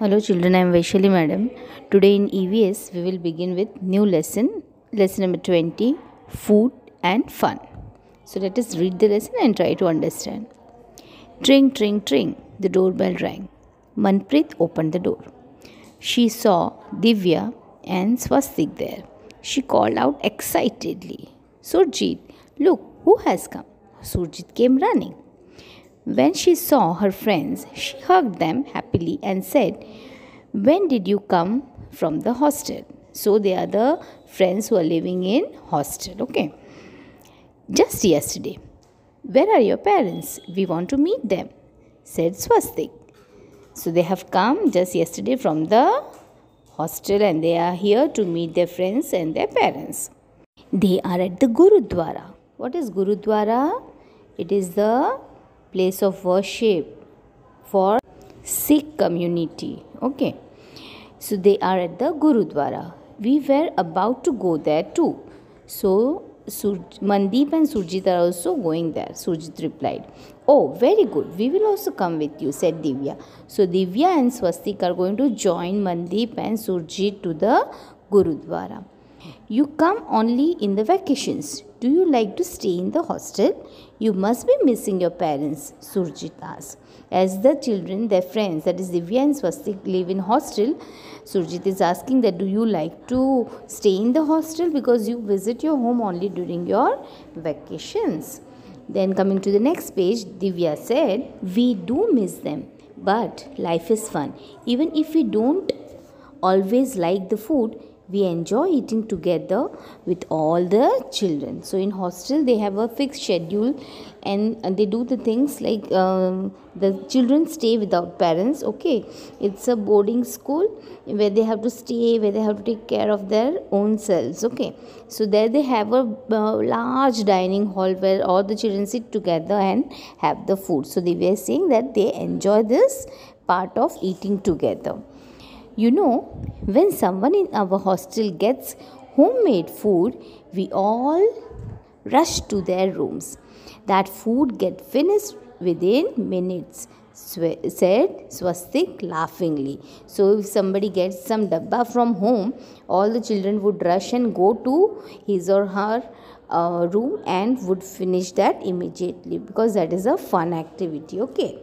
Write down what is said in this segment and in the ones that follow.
Hello children, I am Vaishali madam. Today in EVS we will begin with new lesson number 20, food and fun. So let us read the lesson and try to understand. Tring tring tring, the doorbell rang. Manpreet opened the door. She saw Divya and Swastik there. She called out excitedly, Surjit, look who has come. Surjit came running. When she saw her friends, she hugged them happily and said, when did you come from the hostel? So they are the friends who are living in hostel. Okay. Just yesterday. Where are your parents? We want to meet them, said Swastik. So they have come just yesterday from the hostel and they are here to meet their friends and their parents. They are at the Gurudwara. What is Gurudwara? It is the place of worship for Sikh community. Okay. So they are at the Gurudwara. We were about to go there too. So Mandeep and Surjit are also going there. Surjit replied. Oh, very good. We will also come with you, said Divya. So Divya and Swastik are going to join Mandeep and Surjit to the Gurudwara. You come only in the vacations. Do you like to stay in the hostel? You must be missing your parents, Surjit asked. As the children, their friends, that is Divya and Swastik, live in hostel, Surjit is asking that do you like to stay in the hostel because you visit your home only during your vacations. Then coming to the next page, Divya said, we do miss them, but life is fun. Even if we don't always like the food, we enjoy eating together with all the children. So in hostel they have a fixed schedule and they do the things like the children stay without parents. Okay, it's a boarding school where they have to stay, where they have to take care of their own selves. Okay, so there they have a large dining hall where all the children sit together and have the food. So they were saying that they enjoy this part of eating together. You know, when someone in our hostel gets homemade food, we all rush to their rooms. That food gets finished within minutes, said Swastik laughingly. So if somebody gets some dabba from home, all the children would rush and go to his or her room and would finish that immediately because that is a fun activity. Okay.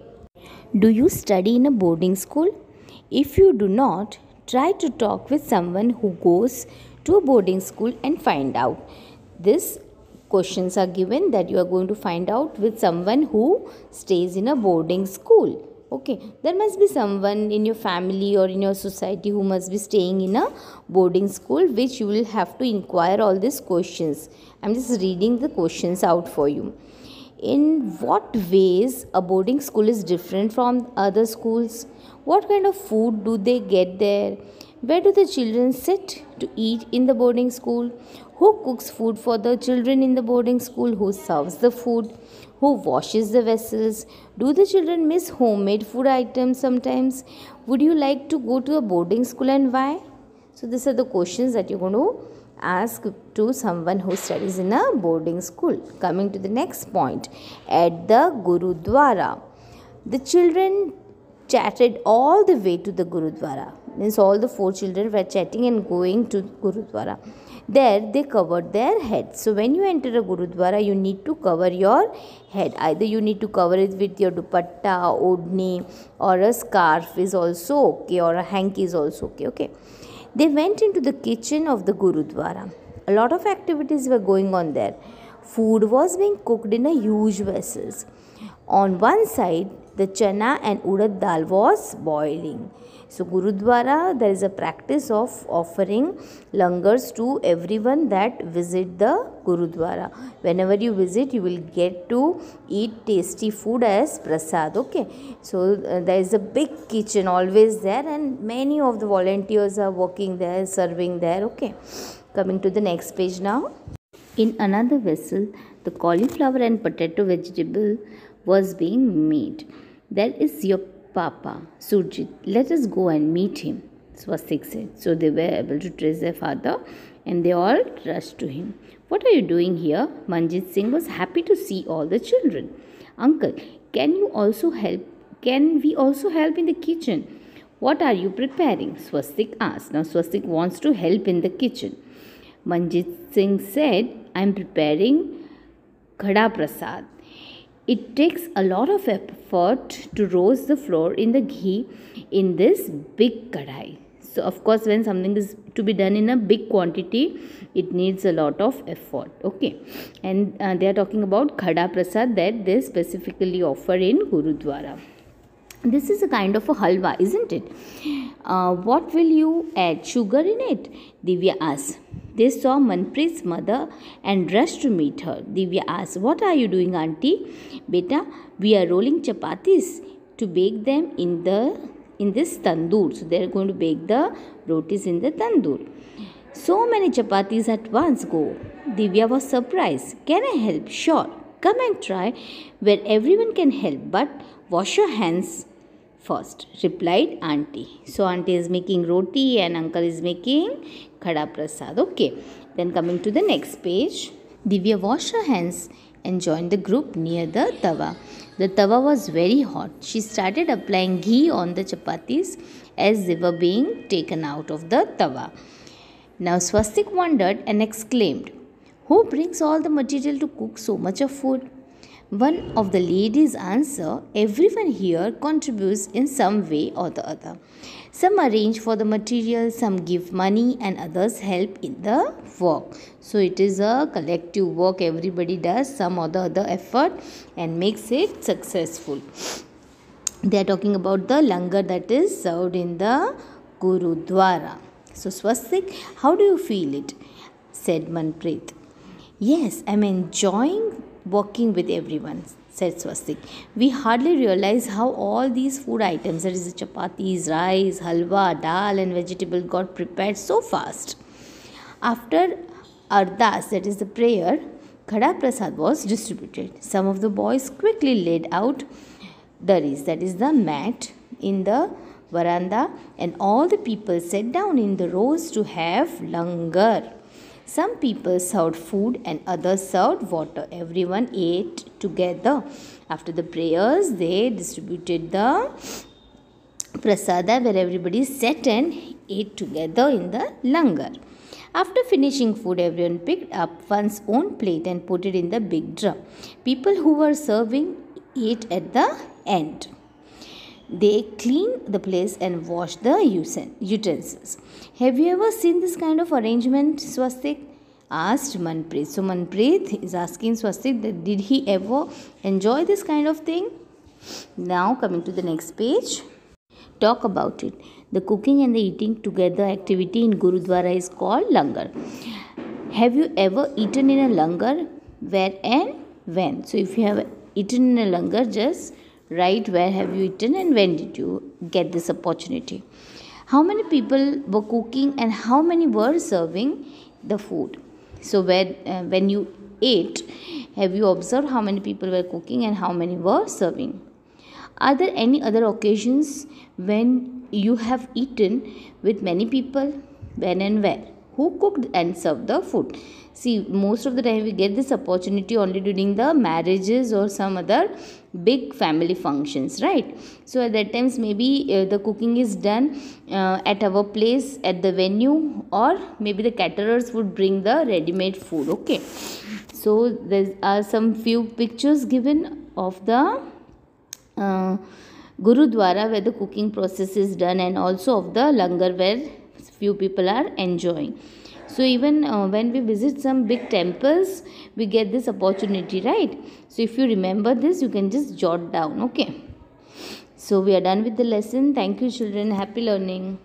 Do you study in a boarding school? If you do not, try to talk with someone who goes to a boarding school and find out. These questions are given that you are going to find out with someone who stays in a boarding school. Okay, there must be someone in your family or in your society who must be staying in a boarding school, which you will have to inquire all these questions. I am just reading the questions out for you. In what ways a boarding school is different from other schools? What kind of food do they get there? Where do the children sit to eat in the boarding school? Who cooks food for the children in the boarding school? Who serves the food? Who washes the vessels? Do the children miss homemade food items sometimes? Would you like to go to a boarding school and why? So these are the questions that you're going to ask to someone who studies in a boarding school. Coming to the next point, at the Gurudwara, the children chatted all the way to the Gurudwara. Means all the four children were chatting and going to Gurudwara. There they covered their heads. So when you enter a Gurudwara, you need to cover your head. Either you need to cover it with your dupatta, odni, or a scarf is also okay, or a hanky is also okay. Okay. They went into the kitchen of the Gurudwara. A lot of activities were going on there. Food was being cooked in a huge vessels. On one side, the chana and urad dal was boiling. So Gurudwara, there is a practice of offering langars to everyone that visit the Gurudwara. Whenever you visit, you will get to eat tasty food as prasad. Okay. So there is a big kitchen always there and many of the volunteers are working there, serving there. Okay. Coming to the next page now. In another vessel, the cauliflower and potato vegetable was being made. There is your papa, Surjit. Let us go and meet him, Swastik said. So they were able to trace their father and they all rushed to him. What are you doing here? Manjit Singh was happy to see all the children. Uncle, can we also help in the kitchen? What are you preparing? Swastik asked. Now Swastik wants to help in the kitchen. Manjit Singh said, I am preparing Khadaprasad. It takes a lot of effort to roast the flour in the ghee in this big kadai. So of course, when something is to be done in a big quantity, it needs a lot of effort. Okay, and they are talking about Khadaprasad that they specifically offer in Gurudwara. This is a kind of a halwa, isn't it? What will you add sugar in it? Divya asked. They saw Manpreet's mother and rushed to meet her. Divya asked, what are you doing, auntie? Beta, we are rolling chapatis to bake them in this tandoor. So they are going to bake the rotis in the tandoor. So many chapatis at once go. Divya was surprised. Can I help? Sure. Come and try where everyone can help, but wash your hands first, replied auntie. So auntie is making roti and uncle is making Khadaprasad. Okay. Then coming to the next page, Divya washed her hands and joined the group near the tawa. The tawa was very hot. She started applying ghee on the chapatis as they were being taken out of the tawa. Now Swastik wondered and exclaimed, who brings all the material to cook so much of food? One of the ladies answered, everyone here contributes in some way or the other. Some arrange for the material, some give money, and others help in the work. So it is a collective work. Everybody does some or the other effort and makes it successful. They are talking about the langar that is served in the Gurudwara. So Swastik, how do you feel it? Said Manpreet. Yes, I am enjoying working with everyone, said Swastik. We hardly realize how all these food items, that is the chapatis, rice, halwa, dal and vegetable, got prepared so fast. After Ardas, that is the prayer, Khadaprasad was distributed. Some of the boys quickly laid out daris, that is the mat, in the veranda, and all the people sat down in the rows to have langar. Some people served food and others served water. Everyone ate together. After the prayers, they distributed the prasada where everybody sat and ate together in the langar. After finishing food, everyone picked up one's own plate and put it in the big drum. People who were serving ate at the end. They cleaned the place and washed the utensils. Have you ever seen this kind of arrangement, Swastik? Asked Manpreet. So Manpreet is asking Swastik that did he ever enjoy this kind of thing? Now coming to the next page. Talk about it. The cooking and the eating together activity in Gurudwara is called langar. Have you ever eaten in a langar? Where and when? So if you have eaten in a langar, just write where have you eaten and when did you get this opportunity. How many people were cooking and how many were serving the food? So when you ate, have you observed how many people were cooking and how many were serving? Are there any other occasions when you have eaten with many people? When and where? Who cooked and served the food? See, most of the time we get this opportunity only during the marriages or some other big family functions, right? So at that times maybe the cooking is done at our place at the venue, or maybe the caterers would bring the ready-made food. Okay, so there are some few pictures given of the Gurudwara where the cooking process is done, and also of the langar where few people are enjoying. So even when we visit some big temples, we get this opportunity, right? So if you remember this, you can just jot down. Okay, so we are done with the lesson. Thank you children. Happy learning.